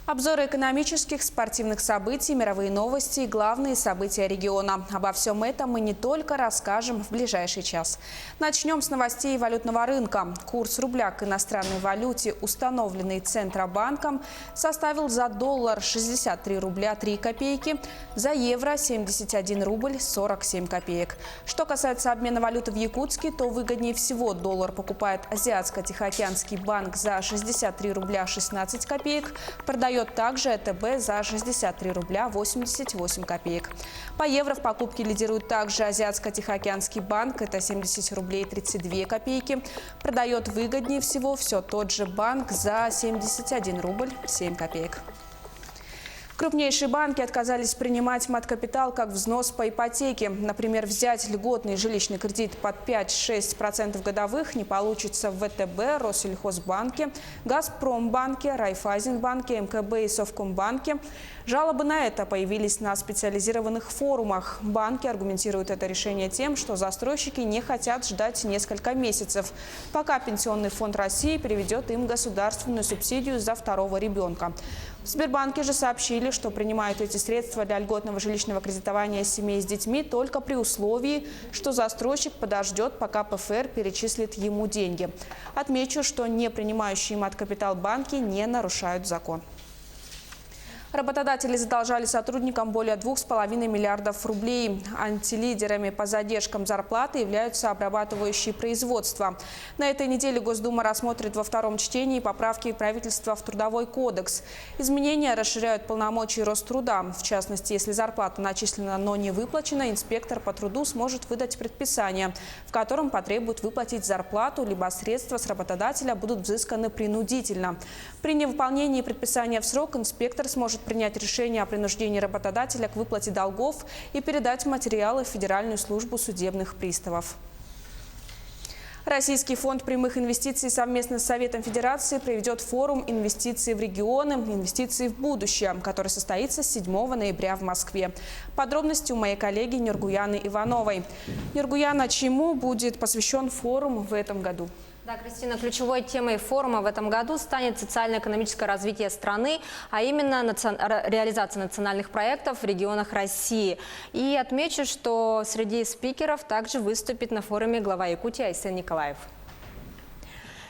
Обзоры экономических, спортивных событий, мировые новости и главные события региона. Обо всем этом мы не только расскажем в ближайший час. Начнем с новостей валютного рынка. Курс рубля к иностранной валюте, установленный Центробанком, составил за доллар 63 рубля 3 копейки, за евро 71 рубль 47 копеек. Что касается обмена валюты в Якутске, то выгоднее всего доллар покупает Азиатско-Тихоокеанский банк за 63 рубля 16 копеек, продает также ЭТБ за 63 рубля 88 копеек. По евро в покупке лидирует также Азиатско-Тихоокеанский банк, это 70 рублей 32 копейки. Продает выгоднее всего все тот же банк за 71 рубль 7 копеек. Крупнейшие банки отказались принимать мат-капитал как взнос по ипотеке. Например, взять льготный жилищный кредит под 5-6% годовых не получится в ВТБ, Россельхозбанке, Газпромбанке, Райфайзенбанке, МКБ и Совкомбанке. Жалобы на это появились на специализированных форумах. Банки аргументируют это решение тем, что застройщики не хотят ждать несколько месяцев, пока Пенсионный фонд России переведет им государственную субсидию за второго ребенка. В Сбербанке же сообщили, что принимают эти средства для льготного жилищного кредитования семей с детьми только при условии, что застройщик подождет, пока ПФР перечислит ему деньги. Отмечу, что не принимающие мат-капитал банки не нарушают закон. Работодатели задолжали сотрудникам более 2,5 миллиардов рублей. Антилидерами по задержкам зарплаты являются обрабатывающие производства. На этой неделе Госдума рассмотрит во втором чтении поправки правительства в Трудовой кодекс. Изменения расширяют полномочия Роструда. В частности, если зарплата начислена, но не выплачена, инспектор по труду сможет выдать предписание, в котором потребует выплатить зарплату, либо средства с работодателя будут взысканы принудительно. При невыполнении предписания в срок инспектор сможет принять решение о принуждении работодателя к выплате долгов и передать материалы в Федеральную службу судебных приставов. Российский фонд прямых инвестиций совместно с Советом Федерации проведет форум «Инвестиции в регионы. Инвестиции в будущее», который состоится 7 ноября в Москве. Подробности у моей коллеги Нургуяны Ивановой. Нургуяна, чему будет посвящен форум в этом году? Да, Кристина, ключевой темой форума в этом году станет социально-экономическое развитие страны, а именно реализация национальных проектов в регионах России. И отмечу, что среди спикеров также выступит на форуме глава Якутии Айсен Николаев.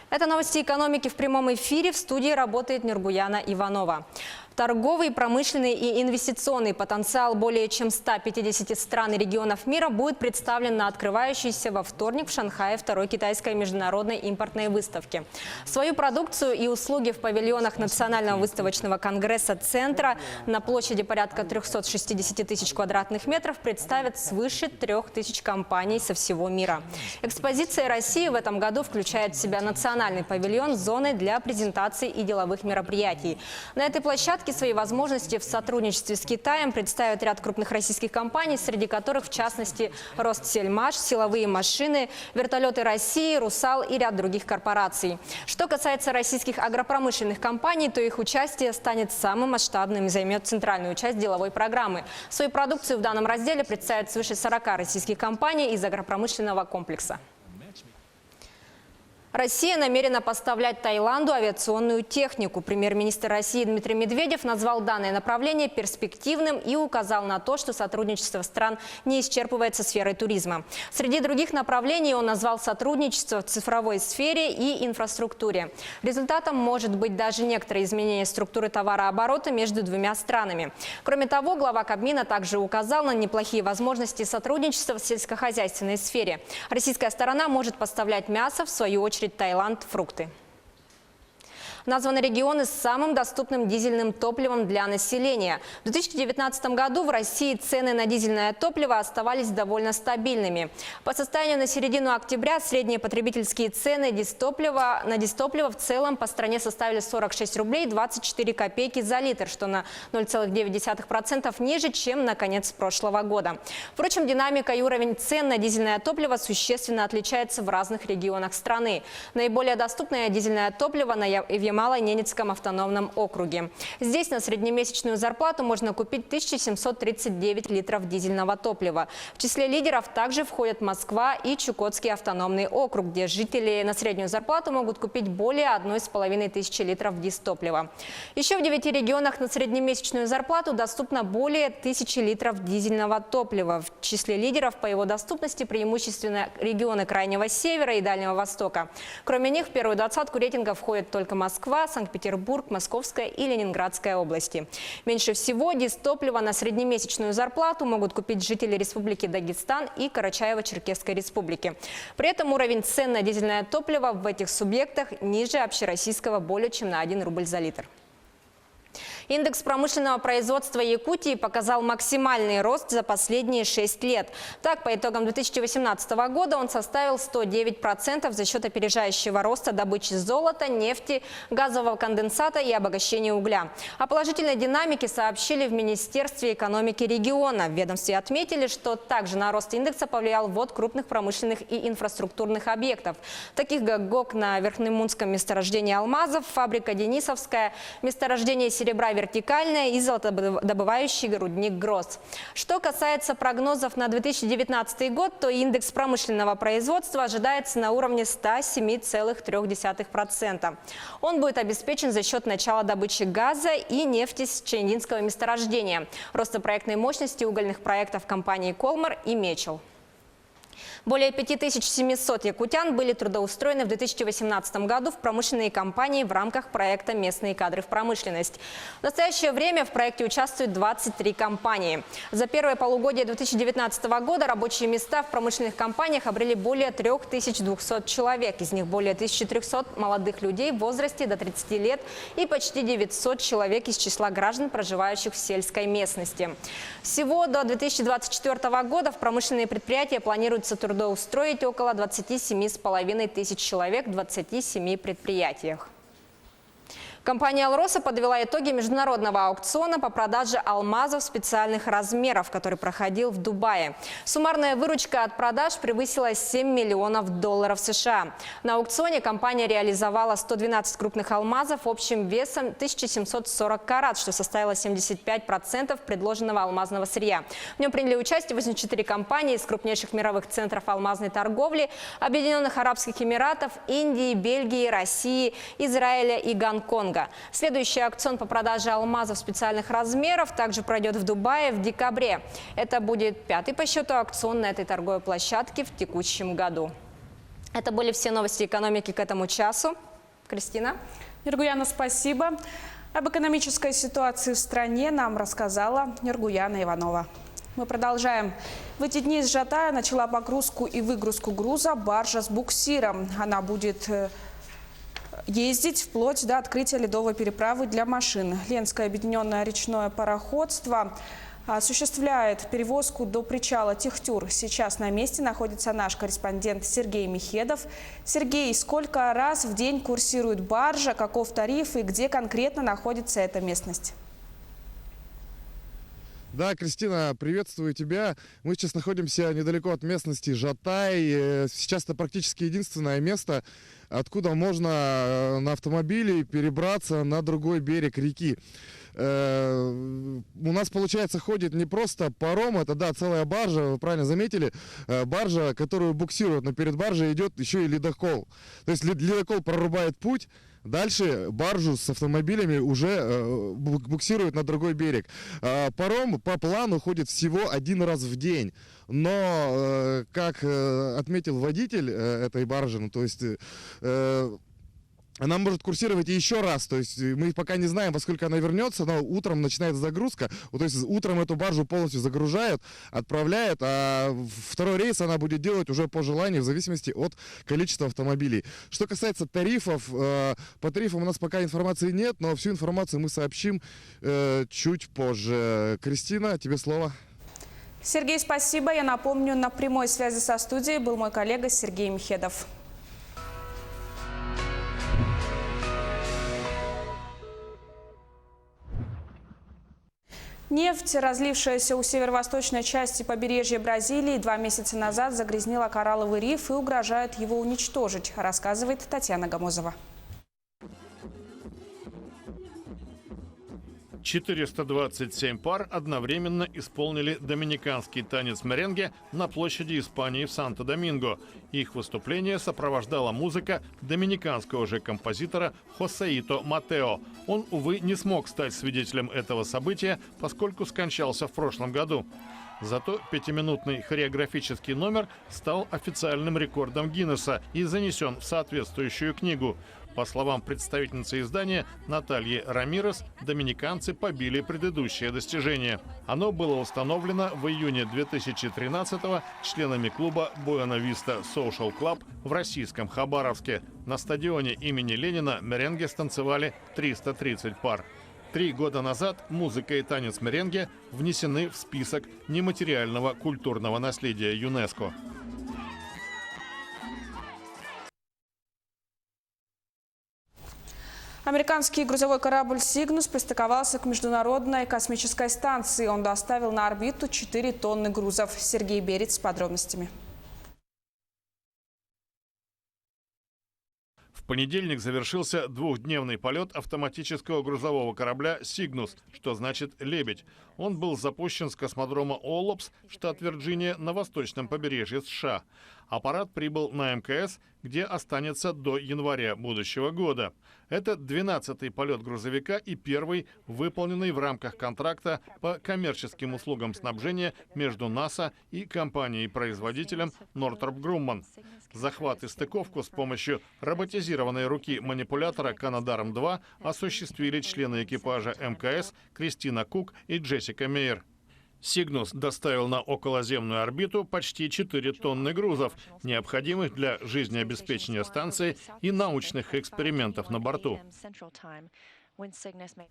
Это новости экономики в прямом эфире. В студии работает Нургуяна Иванова. Торговый, промышленный и инвестиционный потенциал более чем 150 стран и регионов мира будет представлен на открывающейся во вторник в Шанхае второй китайской международной импортной выставке. Свою продукцию и услуги в павильонах Национального выставочного конгресса «Центра» на площади порядка 360 тысяч квадратных метров представят свыше 3000 компаний со всего мира. Экспозиция России в этом году включает в себя национальный павильон с зоной для презентаций и деловых мероприятий. На этой площадке свои возможности в сотрудничестве с Китаем представят ряд крупных российских компаний, среди которых, в частности, Ростсельмаш, Силовые машины, Вертолеты России, Русал и ряд других корпораций. Что касается российских агропромышленных компаний, то их участие станет самым масштабным и займет центральную часть деловой программы. Свою продукцию в данном разделе представят свыше 40 российских компаний из агропромышленного комплекса. Россия намерена поставлять Таиланду авиационную технику. Премьер-министр России Дмитрий Медведев назвал данное направление перспективным и указал на то, что сотрудничество стран не исчерпывается сферой туризма. Среди других направлений он назвал сотрудничество в цифровой сфере и инфраструктуре. Результатом может быть даже некоторое изменение структуры товарооборота между двумя странами. Кроме того, глава Кабмина также указал на неплохие возможности сотрудничества в сельскохозяйственной сфере. Российская сторона может поставлять мясо, в свою очередь Таиланд, фрукты. Названы регионы с самым доступным дизельным топливом для населения. В 2019 году в России цены на дизельное топливо оставались довольно стабильными. По состоянию на середину октября средние потребительские цены на дизтопливо в целом по стране составили 46 рублей 24 копейки за литр, что на 0,9% ниже, чем на конец прошлого года. Впрочем, динамика и уровень цен на дизельное топливо существенно отличается в разных регионах страны. Наиболее доступное дизельное топливо в Ямало-Ненецком автономном округе. Здесь на среднемесячную зарплату можно купить 1739 литров дизельного топлива. В числе лидеров также входят Москва и Чукотский автономный округ, где жители на среднюю зарплату могут купить более 1500 литров дистоплива. Еще в 9 регионах на среднемесячную зарплату доступно более 1000 литров дизельного топлива. В числе лидеров по его доступности преимущественно регионы Крайнего Севера и Дальнего Востока. Кроме них в первую двадцатку рейтинга входят только Москва, Санкт-Петербург, Московская и Ленинградская области. Меньше всего дистоплива на среднемесячную зарплату могут купить жители Республики Дагестан и Карачаево-Черкесской республики. При этом уровень цен на дизельное топливо в этих субъектах ниже общероссийского более чем на 1 рубль за литр. Индекс промышленного производства Якутии показал максимальный рост за последние 6 лет. Так, по итогам 2018 года он составил 109% за счет опережающего роста добычи золота, нефти, газового конденсата и обогащения угля. О положительной динамике сообщили в Министерстве экономики региона. В ведомстве отметили, что также на рост индекса повлиял ввод крупных промышленных и инфраструктурных объектов, таких как ГОК на Верхнемунском месторождении алмазов, фабрика Денисовская, месторождение серебра Вертикальная и золотодобывающий рудник Гросс. Что касается прогнозов на 2019 год, то индекс промышленного производства ожидается на уровне 107,3%. Он будет обеспечен за счет начала добычи газа и нефти с Чандинского месторождения, роста проектной мощности угольных проектов компаний «Колмар» и «Мечел». Более 5700 якутян были трудоустроены в 2018 году в промышленные компании в рамках проекта «Местные кадры в промышленность». В настоящее время в проекте участвуют 23 компании. За первое полугодие 2019 года рабочие места в промышленных компаниях обрели более 3200 человек. Из них более 1300 молодых людей в возрасте до 30 лет и почти 900 человек из числа граждан, проживающих в сельской местности. Всего до 2024 года в промышленные предприятия планируется трудоустроить около 27,5 тысяч человек в 27 предприятиях. Компания «Алроса» подвела итоги международного аукциона по продаже алмазов специальных размеров, который проходил в Дубае. Суммарная выручка от продаж превысила $7 миллионов США. На аукционе компания реализовала 112 крупных алмазов общим весом 1740 карат, что составило 75% предложенного алмазного сырья. В нем приняли участие 84 компании из крупнейших мировых центров алмазной торговли, Объединенных Арабских Эмиратов, Индии, Бельгии, России, Израиля и Гонконга. Следующий аукцион по продаже алмазов специальных размеров также пройдет в Дубае в декабре. Это будет 5-й по счету аукцион на этой торговой площадке в текущем году. Это были все новости экономики к этому часу. Кристина. Нургуяна, спасибо. Об экономической ситуации в стране нам рассказала Нургуяна Иванова. Мы продолжаем. В эти дни из Жатая начала погрузку и выгрузку груза баржа с буксиром. Она будет ездить вплоть до открытия ледовой переправы для машин. Ленское объединенное речное пароходство осуществляет перевозку до причала Техтюр. Сейчас на месте находится наш корреспондент Сергей Михедов. Сергей, сколько раз в день курсирует баржа, каков тариф и где конкретно находится эта местность? Да, Кристина, приветствую тебя. Мы сейчас находимся недалеко от местности Жатай. Сейчас это практически единственное место, откуда можно на автомобиле перебраться на другой берег реки. У нас, получается, ходит не просто паром, это, да, целая баржа, вы правильно заметили, баржа, которую буксируют, но перед баржей идет еще и ледокол. То есть ледокол прорубает путь. Дальше баржу с автомобилями уже буксируют на другой берег. Паром по плану ходит всего 1 раз в день. Но, как отметил водитель этой баржи, ну, то есть она может курсировать еще раз, то есть мы пока не знаем, во сколько она вернется, но утром начинается загрузка, то есть утром эту баржу полностью загружают, отправляют, а второй рейс она будет делать уже по желанию, в зависимости от количества автомобилей. Что касается тарифов, по тарифам у нас пока информации нет, но всю информацию мы сообщим чуть позже. Кристина, тебе слово. Сергей, спасибо. Я напомню, на прямой связи со студией был мой коллега Сергей Михедов. Нефть, разлившаяся у северо-восточной части побережья Бразилии, 2 месяца назад загрязнила коралловый риф и угрожает его уничтожить, рассказывает Татьяна Гамозова. 427 пар одновременно исполнили доминиканский танец меренге на площади Испании в Санто-Доминго. Их выступление сопровождала музыка доминиканского же композитора Хосеито Матео. Он, увы, не смог стать свидетелем этого события, поскольку скончался в прошлом году. Зато пятиминутный хореографический номер стал официальным рекордом Гиннесса и занесен в соответствующую книгу. По словам представительницы издания Натальи Рамирес, доминиканцы побили предыдущее достижение. Оно было установлено в июне 2013-го членами клуба Buena Vista Social Club в российском Хабаровске. На стадионе имени Ленина меренге станцевали 330 пар. 3 года назад музыка и танец меренге внесены в список нематериального культурного наследия ЮНЕСКО. Американский грузовой корабль «Сигнус» пристыковался к Международной космической станции. Он доставил на орбиту 4 тонны грузов. Сергей Берец с подробностями. В понедельник завершился двухдневный полет автоматического грузового корабля «Сигнус», что значит «Лебедь». Он был запущен с космодрома Оллопс, штат Вирджиния, на восточном побережье США. Аппарат прибыл на МКС, где останется до января будущего года. Это 12-й полет грузовика и первый, выполненный в рамках контракта по коммерческим услугам снабжения между НАСА и компанией-производителем Northrop Grumman. Захват и стыковку с помощью роботизированной руки манипулятора Канадарм-2 осуществили члены экипажа МКС Кристина Кук и Джессика Мейер. «Сигнус» доставил на околоземную орбиту почти 4 тонны грузов, необходимых для жизнеобеспечения станции и научных экспериментов на борту.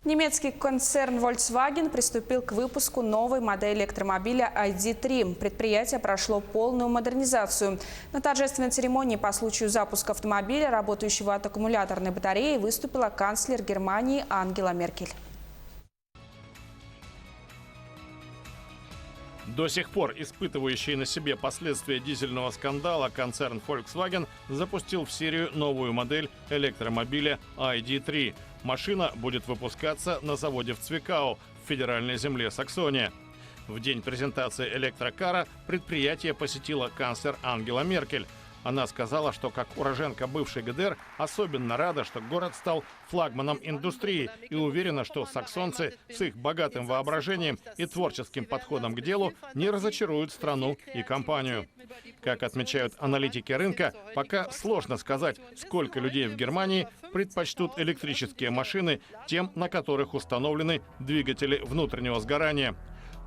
Немецкий концерн Volkswagen приступил к выпуску новой модели электромобиля ID.3. Предприятие прошло полную модернизацию. На торжественной церемонии по случаю запуска автомобиля, работающего от аккумуляторной батареи, выступила канцлер Германии Ангела Меркель. До сих пор испытывающий на себе последствия дизельного скандала концерн Volkswagen запустил в серию новую модель электромобиля ID.3. Машина будет выпускаться на заводе в Цвикау в федеральной земле Саксония. В день презентации электрокара предприятие посетила канцлер Ангела Меркель. Она сказала, что как уроженка бывшей ГДР особенно рада, что город стал флагманом индустрии, и уверена, что саксонцы с их богатым воображением и творческим подходом к делу не разочаруют страну и компанию. Как отмечают аналитики рынка, пока сложно сказать, сколько людей в Германии предпочтут электрические машины тем, на которых установлены двигатели внутреннего сгорания.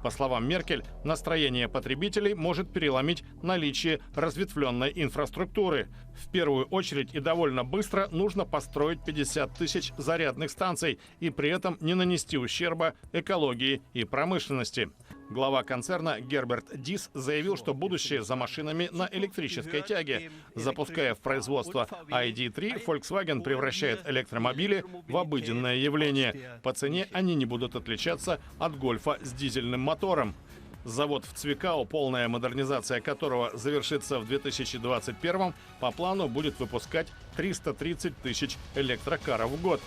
По словам Меркель, настроение потребителей может переломить наличие разветвленной инфраструктуры. В первую очередь и довольно быстро нужно построить 50 тысяч зарядных станций и при этом не нанести ущерба экологии и промышленности. Глава концерна Герберт Дис заявил, что будущее за машинами на электрической тяге. Запуская в производство ID.3, Volkswagen превращает электромобили в обыденное явление. По цене они не будут отличаться от гольфа с дизельным мотором. Завод в Цвикау, полная модернизация которого завершится в 2021-м, по плану будет выпускать 330 тысяч электрокаров в год.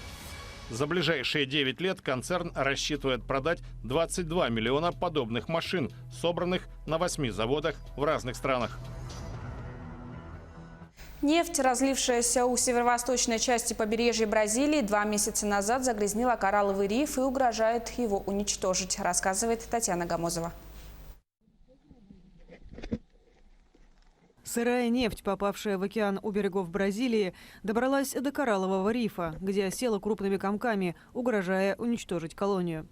За ближайшие 9 лет концерн рассчитывает продать 22 миллиона подобных машин, собранных на 8 заводах в разных странах. Нефть, разлившаяся у северо-восточной части побережья Бразилии, 2 месяца назад загрязнила коралловый риф и угрожает его уничтожить, рассказывает Татьяна Гамозова. Сырая нефть, попавшая в океан у берегов Бразилии, добралась до кораллового рифа, где осела крупными комками, угрожая уничтожить колонию.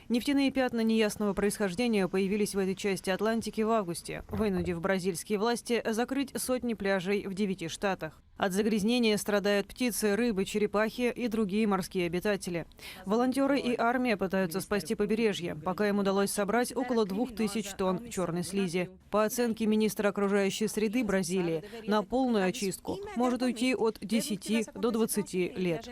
Нефтяные пятна неясного происхождения появились в этой части Атлантики в августе, вынудив бразильские власти закрыть сотни пляжей в 9 штатах. От загрязнения страдают птицы, рыбы, черепахи и другие морские обитатели. Волонтеры и армия пытаются спасти побережье, пока им удалось собрать около 2000 тонн черной слизи. По оценке министра окружающей среды Бразилии, на полную очистку может уйти от 10 до 20 лет.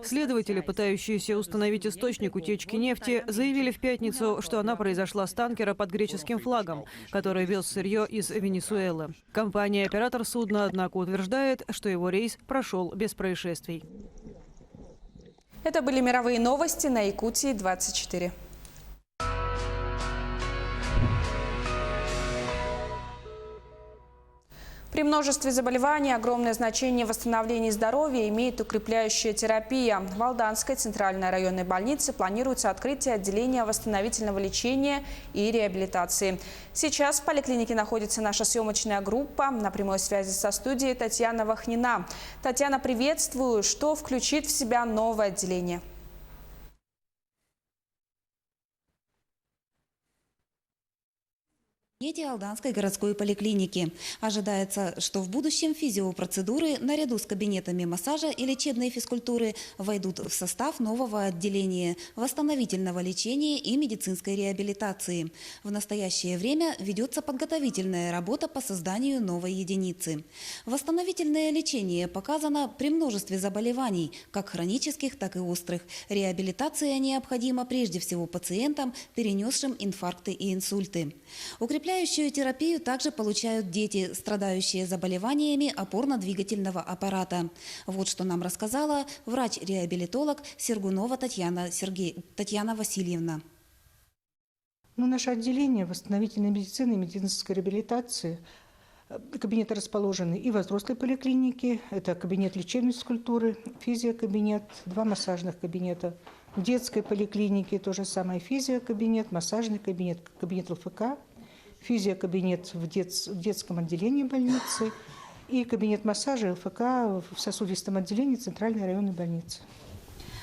Следователи, пытающиеся установить источник утечки нефти, заявили в пятницу, что она произошла с танкера под греческим флагом, который вез сырье из Венесуэлы. Компания-оператор судна, однако, утверждает, что его рейс прошел без происшествий. Это были мировые новости на Якутии 24. При множестве заболеваний огромное значение в восстановлении здоровья имеет укрепляющая терапия. В Алданской центральной районной больнице планируется открытие отделения восстановительного лечения и реабилитации. Сейчас в поликлинике находится наша съемочная группа. На прямой связи со студией Татьяна Вахнина. Татьяна, приветствую. Что включит в себя новое отделение? Алданской городской поликлиники. Ожидается, что в будущем физиопроцедуры наряду с кабинетами массажа и лечебной физкультуры войдут в состав нового отделения восстановительного лечения и медицинской реабилитации. В настоящее время ведется подготовительная работа по созданию новой единицы. Восстановительное лечение показано при множестве заболеваний, как хронических, так и острых. Реабилитация необходима прежде всего пациентам, перенесшим инфаркты и инсульты. Укрепляющую терапию также получают дети, страдающие заболеваниями опорно-двигательного аппарата. Вот что нам рассказала врач-реабилитолог Сергунова Татьяна Васильевна. Наше отделение восстановительной медицины и медицинской реабилитации, кабинеты расположены и в взрослой поликлинике, это кабинет лечебной физкультуры, физиокабинет, 2 массажных кабинета. В детской поликлинике то же самое: физиокабинет, массажный кабинет, кабинет ЛФК, физиокабинет в детском отделении больницы и кабинет массажа ЛФК в сосудистом отделении Центральной районной больницы.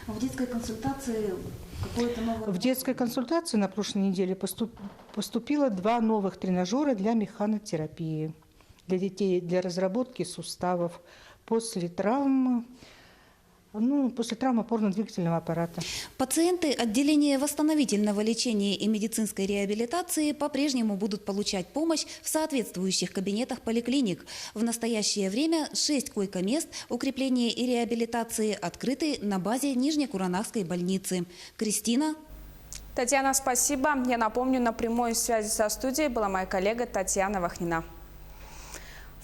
В детской консультации какое-то новое... В детской консультации на прошлой неделе поступило 2 новых тренажера для механотерапии для детей, для разработки суставов после травм опорно-двигательного аппарата. Пациенты отделения восстановительного лечения и медицинской реабилитации по-прежнему будут получать помощь в соответствующих кабинетах поликлиник. В настоящее время 6 койко-мест укрепления и реабилитации открыты на базе Нижнекуранакской больницы. Кристина. Татьяна, спасибо. Я напомню, на прямой связи со студией была моя коллега Татьяна Вахнина.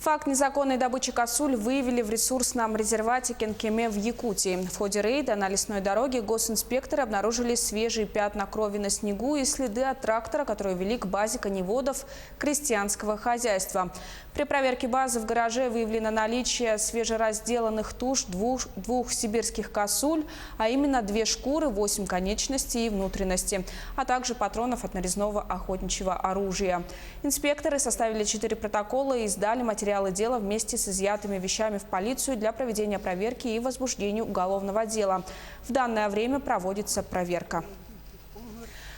Факт незаконной добычи косуль выявили в ресурсном резервате Кенкеме в Якутии. В ходе рейда на лесной дороге госинспекторы обнаружили свежие пятна крови на снегу и следы от трактора, которые вели к базе коневодов крестьянского хозяйства. При проверке базы в гараже выявлено наличие свежеразделанных туш двух сибирских косуль, а именно 2 шкуры, 8 конечностей и внутренности, а также патронов от нарезного охотничьего оружия. Инспекторы составили 4 протокола и сдали материалы дела вместе с изъятыми вещами в полицию для проведения проверки и возбуждения уголовного дела. В данное время проводится проверка.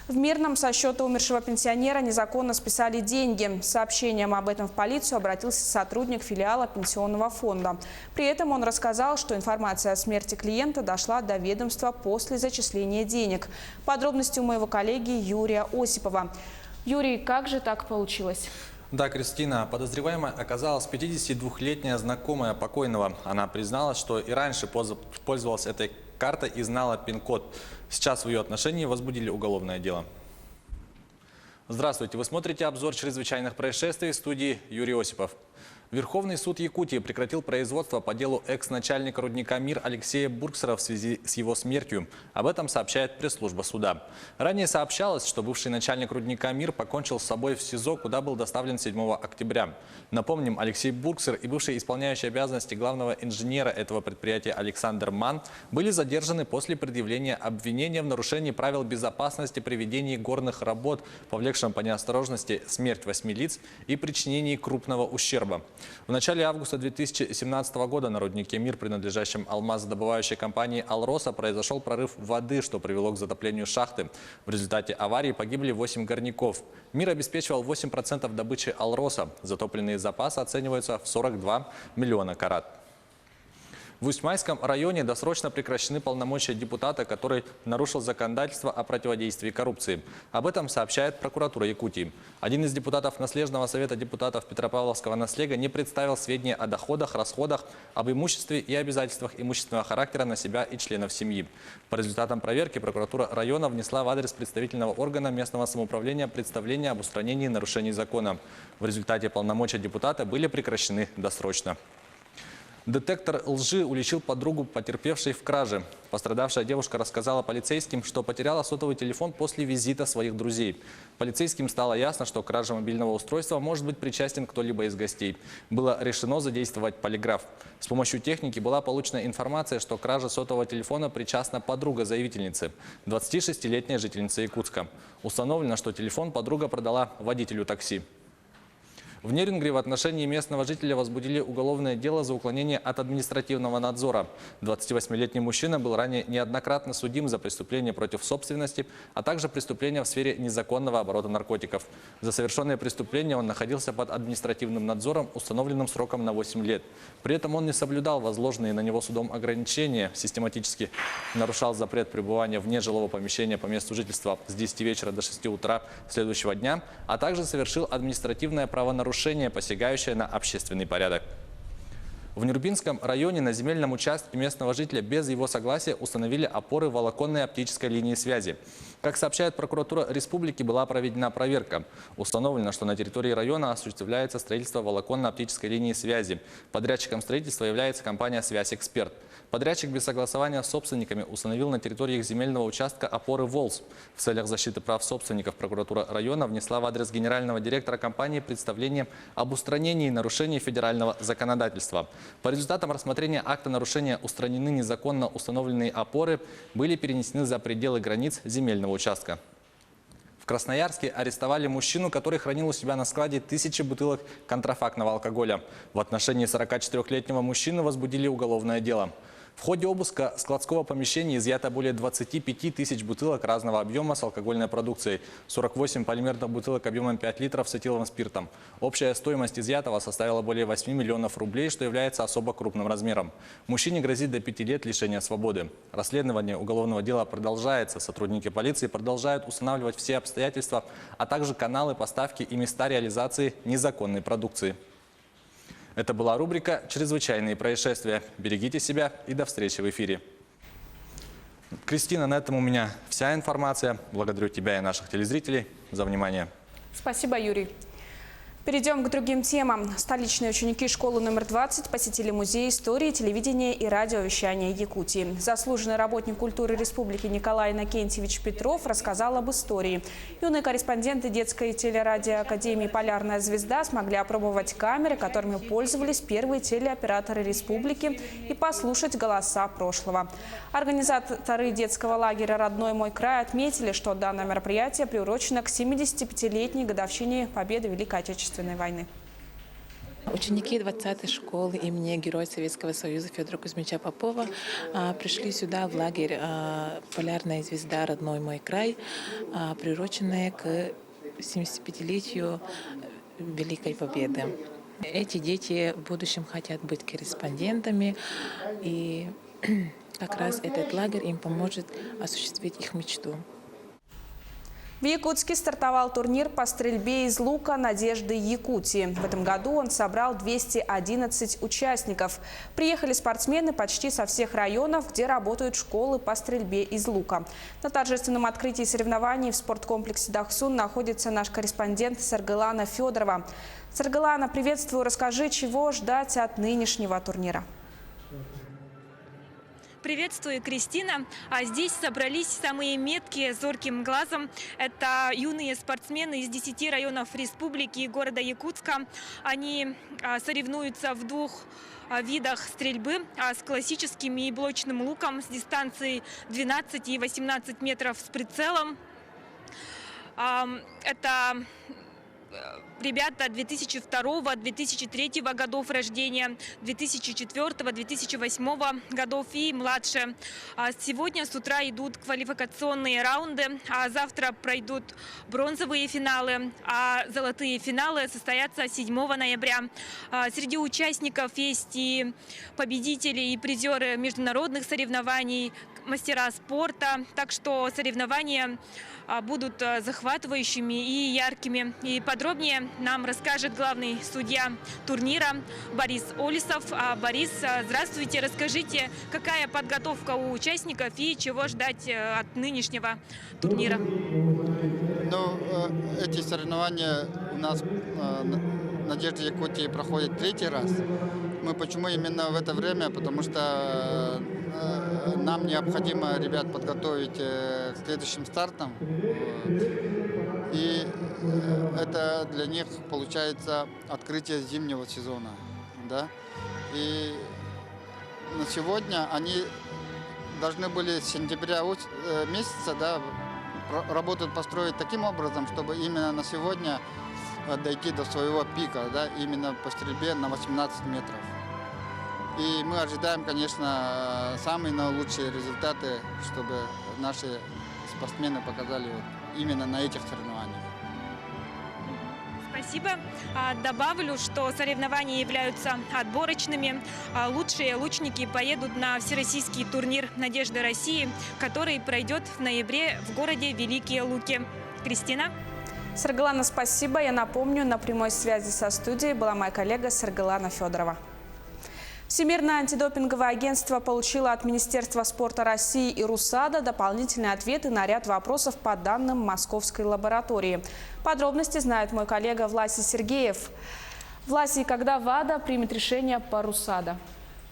В Мирном со счета умершего пенсионера незаконно списали деньги. С сообщением об этом в полицию обратился сотрудник филиала пенсионного фонда. При этом он рассказал, что информация о смерти клиента дошла до ведомства после зачисления денег. Подробности у моего коллеги Юрия Осипова. Юрий, как же так получилось? Да, Кристина, подозреваемая оказалась 52-летняя знакомая покойного. Она призналась, что и раньше пользовалась этой картой и знала пин-код. Сейчас в ее отношении возбудили уголовное дело. Здравствуйте, вы смотрите обзор чрезвычайных происшествий в студии Юрий Осипов. Верховный суд Якутии прекратил производство по делу экс-начальника рудника «Мир» Алексея Бургсера в связи с его смертью. Об этом сообщает пресс-служба суда. Ранее сообщалось, что бывший начальник рудника «Мир» покончил с собой в СИЗО, куда был доставлен 7 октября. Напомним, Алексей Бургсер и бывший исполняющий обязанности главного инженера этого предприятия Александр Ман были задержаны после предъявления обвинения в нарушении правил безопасности при ведении горных работ, повлекшем по неосторожности смерть 8 лиц и причинении крупного ущерба. В начале августа 2017 года на руднике «Мир», принадлежащем алмазодобывающей компании «Алроса», произошел прорыв воды, что привело к затоплению шахты. В результате аварии погибли 8 горняков. «Мир» обеспечивал 8% добычи «Алроса». Затопленные запасы оцениваются в 42 миллиона карат. В Усть-Майском районе досрочно прекращены полномочия депутата, который нарушил законодательство о противодействии коррупции. Об этом сообщает прокуратура Якутии. Один из депутатов Наследного совета депутатов Петропавловского наслега не представил сведения о доходах, расходах, об имуществе и обязательствах имущественного характера на себя и членов семьи. По результатам проверки прокуратура района внесла в адрес представительного органа местного самоуправления представление об устранении нарушений закона. В результате полномочия депутата были прекращены досрочно. Детектор лжи уличил подругу потерпевшей в краже. Пострадавшая девушка рассказала полицейским, что потеряла сотовый телефон после визита своих друзей. Полицейским стало ясно, что к краже мобильного устройства может быть причастен кто-либо из гостей. Было решено задействовать полиграф. С помощью техники была получена информация, что к краже сотового телефона причастна подруга заявительницы, 26-летняя жительница Якутска. Установлено, что телефон подруга продала водителю такси. В Нерюнгри в отношении местного жителя возбудили уголовное дело за уклонение от административного надзора. 28-летний мужчина был ранее неоднократно судим за преступления против собственности, а также преступления в сфере незаконного оборота наркотиков. За совершенное преступление он находился под административным надзором, установленным сроком на 8 лет. При этом он не соблюдал возложенные на него судом ограничения, систематически нарушал запрет пребывания вне жилого помещения по месту жительства с 10 вечера до 6 утра следующего дня, а также совершил административное правонарушение, посягающее на общественный порядок. В Нюрбинском районе на земельном участке местного жителя без его согласия установили опоры волоконной оптической линии связи. Как сообщает прокуратура республики, была проведена проверка. Установлено, что на территории района осуществляется строительство волоконно-оптической линии связи. Подрядчиком строительства является компания «Связь Эксперт». Подрядчик без согласования с собственниками установил на территории их земельного участка опоры ВОЛС. В целях защиты прав собственников прокуратура района внесла в адрес генерального директора компании представление об устранении нарушений федерального законодательства. По результатам рассмотрения акта нарушения устранены незаконно установленные опоры, были перенесены за пределы границ земельного участка. В Красноярске арестовали мужчину, который хранил у себя на складе 1000 бутылок контрафактного алкоголя. В отношении 44-летнего мужчины возбудили уголовное дело. В ходе обыска складского помещения изъято более 25 тысяч бутылок разного объема с алкогольной продукцией, 48 полимерных бутылок объемом 5 литров с этиловым спиртом. Общая стоимость изъятого составила более 8 миллионов рублей, что является особо крупным размером. Мужчине грозит до 5 лет лишения свободы. Расследование уголовного дела продолжается. Сотрудники полиции продолжают устанавливать все обстоятельства, а также каналы поставки и места реализации незаконной продукции. Это была рубрика «Чрезвычайные происшествия». Берегите себя и до встречи в эфире. Кристина, на этом у меня вся информация. Благодарю тебя и наших телезрителей за внимание. Спасибо, Юрий. Перейдем к другим темам. Столичные ученики школы номер 20 посетили музей истории, телевидения и радиовещания Якутии. Заслуженный работник культуры республики Николай Иннокентьевич Петров рассказал об истории. Юные корреспонденты детской телерадиоакадемии «Полярная звезда» смогли опробовать камеры, которыми пользовались первые телеоператоры республики, и послушать голоса прошлого. Организаторы детского лагеря «Родной мой край» отметили, что данное мероприятие приурочено к 75-летней годовщине победы в Великой Отечественной войны. Ученики 20-й школы имени Героя Советского Союза Федора Кузьмича Попова пришли сюда, в лагерь «Полярная звезда. Родной мой край», приуроченный к 75-летию Великой Победы. Эти дети в будущем хотят быть корреспондентами, и как раз этот лагерь им поможет осуществить их мечту. В Якутске стартовал турнир по стрельбе из лука «Надежды Якутии». В этом году он собрал 211 участников. Приехали спортсмены почти со всех районов, где работают школы по стрельбе из лука. На торжественном открытии соревнований в спорткомплексе «Дахсун» находится наш корреспондент Саргалана Федорова. Саргалана, приветствую. Расскажи, чего ждать от нынешнего турнира? Приветствую, Кристина. Здесь собрались самые меткие, зорким глазом. Это юные спортсмены из 10 районов республики и города Якутска. Они соревнуются в двух видах стрельбы с классическим и блочным луком с дистанцией 12 и 18 метров с прицелом. Это ребята 2002-2003 годов рождения, 2004-2008 годов и младше. Сегодня с утра идут квалификационные раунды, а завтра пройдут бронзовые финалы, а золотые финалы состоятся 7 ноября. Среди участников есть и победители, и призеры международных соревнований, мастера спорта, так что соревнования будут захватывающими и яркими. И подробнее нам расскажет главный судья турнира Борис Олисов. Борис, здравствуйте, расскажите, какая подготовка у участников и чего ждать от нынешнего турнира? Эти соревнования у нас Надежда Якутии проходит 3-й раз. Мы почему именно в это время? Потому что нам необходимо ребят подготовить к следующим стартам. И это для них получается открытие зимнего сезона. Да? И на сегодня они должны были с сентября месяца, да, работу построить таким образом, чтобы именно на сегодня дойти до своего пика, да, именно по стрельбе на 18 метров. И мы ожидаем, конечно, самые наилучшие результаты, чтобы наши спортсмены показали именно на этих соревнованиях. Спасибо. Добавлю, что соревнования являются отборочными. Лучшие лучники поедут на всероссийский турнир «Надежда России», который пройдет в ноябре в городе Великие Луки. Кристина? Саргалана, спасибо. Я напомню, на прямой связи со студией была моя коллега Саргалана Федорова. Всемирное антидопинговое агентство получило от Министерства спорта России и РУСАДА дополнительные ответы на ряд вопросов по данным Московской лаборатории. Подробности знает мой коллега Власий Сергеев. Власий, когда ВАДА примет решение по РУСАДА?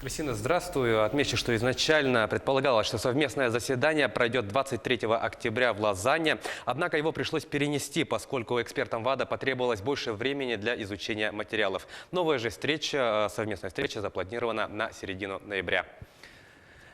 Кристина, здравствуй. Отмечу, что изначально предполагалось, что совместное заседание пройдет 23 октября в Лозанне. Однако его пришлось перенести, поскольку экспертам ВАДА потребовалось больше времени для изучения материалов. Новая же совместная встреча запланирована на середину ноября.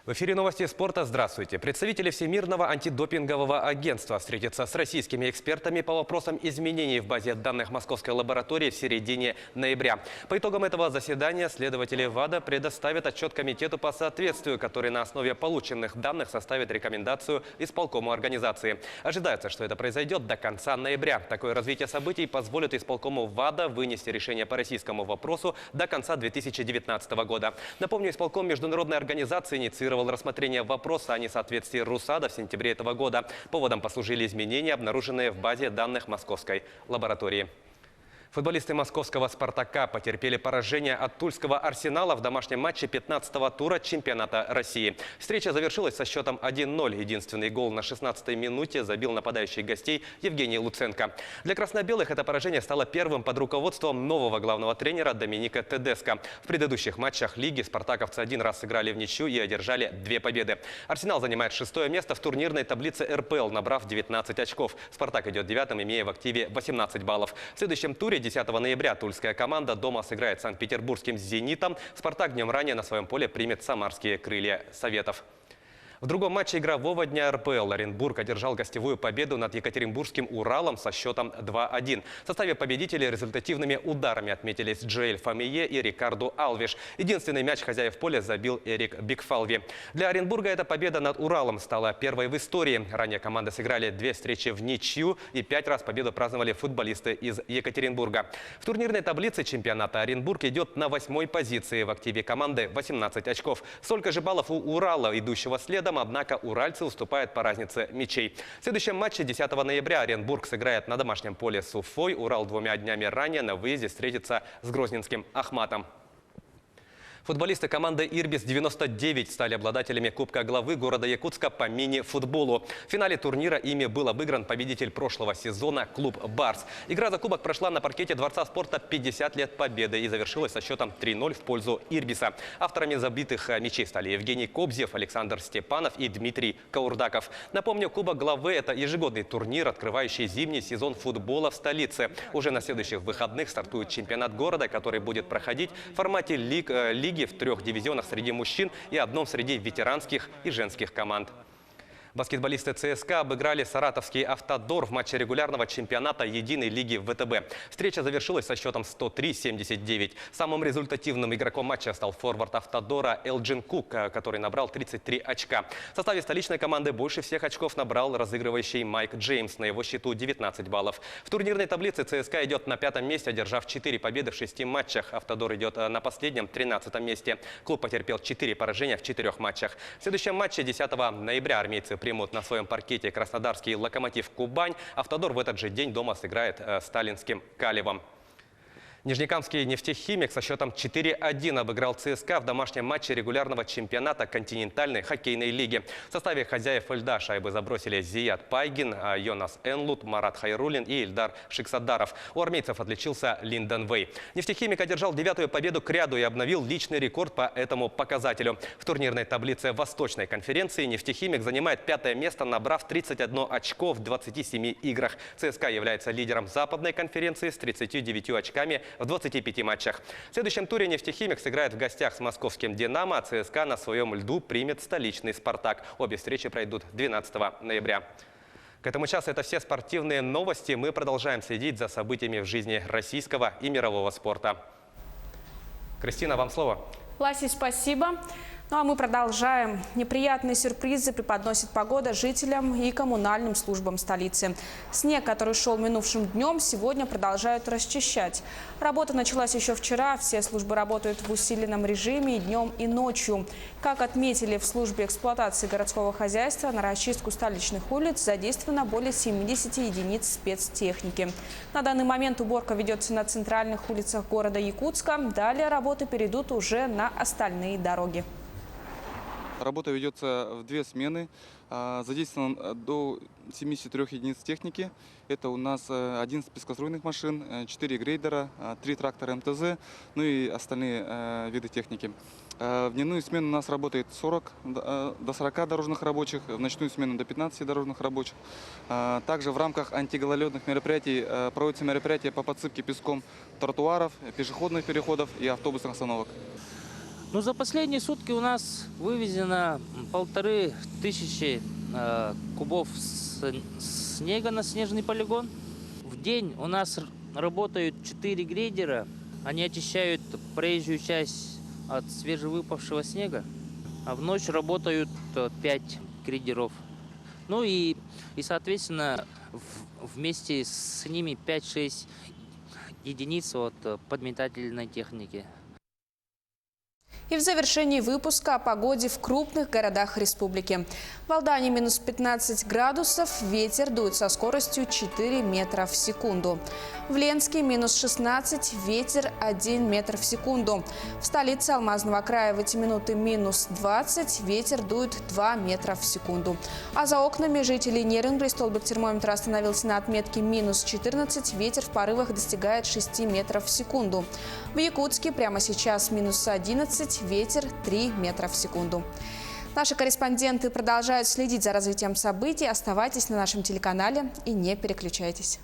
В эфире новости спорта. Здравствуйте. Представители Всемирного антидопингового агентства встретятся с российскими экспертами по вопросам изменений в базе данных Московской лаборатории в середине ноября. По итогам этого заседания следователи ВАДА предоставят отчет комитету по соответствию, который на основе полученных данных составит рекомендацию исполкому организации. Ожидается, что это произойдет до конца ноября. Такое развитие событий позволит исполкому ВАДА вынести решение по российскому вопросу до конца 2019 года. Напомню, исполком международной организации инициировал рассмотрение вопроса о несоответствии РУСАДА в сентябре этого года. Поводом послужили изменения, обнаруженные в базе данных Московской лаборатории. Футболисты московского «Спартака» потерпели поражение от тульского «Арсенала» в домашнем матче 15-го тура чемпионата России. Встреча завершилась со счетом 1-0. Единственный гол на 16-й минуте забил нападающий гостей Евгений Луценко. Для красно-белых это поражение стало первым под руководством нового главного тренера Доминика Тедеско. В предыдущих матчах лиги спартаковцы один раз сыграли в ничью и одержали 2 победы. «Арсенал» занимает 6-е место в турнирной таблице РПЛ, набрав 19 очков. «Спартак» идет 9-м, имея в активе 18 баллов. В следующем туре 10 ноября тульская команда дома сыграет с санкт-петербургским «Зенитом». «Спартак» днем ранее на своем поле примет самарские «Крылья Советов». В другом матче игрового дня РПЛ Оренбург одержал гостевую победу над екатеринбургским «Уралом» со счетом 2-1. В составе победителей результативными ударами отметились Джоэль Фамие и Рикарду Алвиш. Единственный мяч хозяев поля забил Эрик Бигфалви. Для Оренбурга эта победа над «Уралом» стала первой в истории. Ранее команды сыграли 2 встречи в ничью и 5 раз победу праздновали футболисты из Екатеринбурга. В турнирной таблице чемпионата Оренбург идет на 8-й позиции. В активе команды 18 очков. Столько же баллов у «Урала», идущего следом. Однако уральцы уступают по разнице мячей. В следующем матче 10 ноября Оренбург сыграет на домашнем поле с Уфой. Урал 2 днями ранее на выезде встретится с грозненским Ахматом. Футболисты команды «Ирбис-99» стали обладателями Кубка главы города Якутска по мини-футболу. В финале турнира ими был обыгран победитель прошлого сезона клуб «Барс». Игра за кубок прошла на паркете Дворца спорта 50 лет победы и завершилась со счетом 3-0 в пользу «Ирбиса». Авторами забитых мячей стали Евгений Кобзев, Александр Степанов и Дмитрий Каурдаков. Напомню, Кубок главы – это ежегодный турнир, открывающий зимний сезон футбола в столице. Уже на следующих выходных стартует чемпионат города, который будет проходить в формате лиги в 3 дивизионах среди мужчин и одном среди ветеранских и женских команд. Баскетболисты ЦСКА обыграли саратовский «Автодор» в матче регулярного чемпионата единой лиги ВТБ. Встреча завершилась со счетом 103-79. Самым результативным игроком матча стал форвард «Автодора» Элджин Кук, который набрал 33 очка. В составе столичной команды больше всех очков набрал разыгрывающий Майк Джеймс. На его счету 19 баллов. В турнирной таблице ЦСКА идет на 5-м месте, одержав 4 победы в 6 матчах. «Автодор» идет на последнем, 13-м месте. Клуб потерпел 4 поражения в 4 матчах. В следующем матче 10 ноября армейцы примут на своем паркете краснодарский «Локомотив Кубань». «Автодор» в этот же день дома сыграет с таллинским «Калевом». Нижнекамский нефтехимик со счетом 4-1 обыграл ЦСКА в домашнем матче регулярного чемпионата континентальной хоккейной лиги. В составе хозяев льда шайбы забросили Зият Пайгин, Йонас Энлут, Марат Хайрулин и Ильдар Шиксадаров. У армейцев отличился Линдон Вэй. Нефтехимик одержал 9-ю победу к ряду и обновил личный рекорд по этому показателю. В турнирной таблице Восточной конференции нефтехимик занимает 5-е место, набрав 31 очко в 27 играх. ЦСКА является лидером Западной конференции с 39 очками в 25 матчах. В следующем туре нефтехимик сыграет в гостях с московским «Динамо», а ЦСКА на своем льду примет столичный «Спартак». Обе встречи пройдут 12 ноября. К этому часу это все спортивные новости. Мы продолжаем следить за событиями в жизни российского и мирового спорта. Кристина, вам слово. Ласи, спасибо. Ну а мы продолжаем. Неприятные сюрпризы преподносит погода жителям и коммунальным службам столицы. Снег, который шел минувшим днем, сегодня продолжают расчищать. Работа началась еще вчера. Все службы работают в усиленном режиме и днем, и ночью. Как отметили в службе эксплуатации городского хозяйства, на расчистку столичных улиц задействовано более 70 единиц спецтехники. На данный момент уборка ведется на центральных улицах города Якутска. Далее работы перейдут уже на остальные дороги. Работа ведется в 2 смены. Задействовано до 73 единиц техники. Это у нас 11 пескоструйных машин, 4 грейдера, 3 трактора МТЗ, ну и остальные виды техники. В дневную смену у нас работает до 40 дорожных рабочих, в ночную смену до 15 дорожных рабочих. Также в рамках антигололедных мероприятий проводятся мероприятия по подсыпке песком тротуаров, пешеходных переходов и автобусных остановок. Ну, за последние сутки у нас вывезено 1500 кубов снега на снежный полигон. В день у нас работают 4 грейдера. Они очищают проезжую часть от свежевыпавшего снега. А в ночь работают 5 грейдеров. Ну и соответственно, вместе с ними 5-6 единиц от подметательной техники. И в завершении выпуска о погоде в крупных городах республики. В Алдане минус 15 градусов, ветер дует со скоростью 4 метра в секунду. В Ленске минус 16, ветер 1 метр в секунду. В столице Алмазного края в эти минуты минус 20, ветер дует 2 метра в секунду. А за окнами жителей Нерюнгри столбик термометра остановился на отметке минус 14, ветер в порывах достигает 6 метров в секунду. В Якутске прямо сейчас минус 11, ветер 3 метра в секунду. Наши корреспонденты продолжают следить за развитием событий. Оставайтесь на нашем телеканале и не переключайтесь.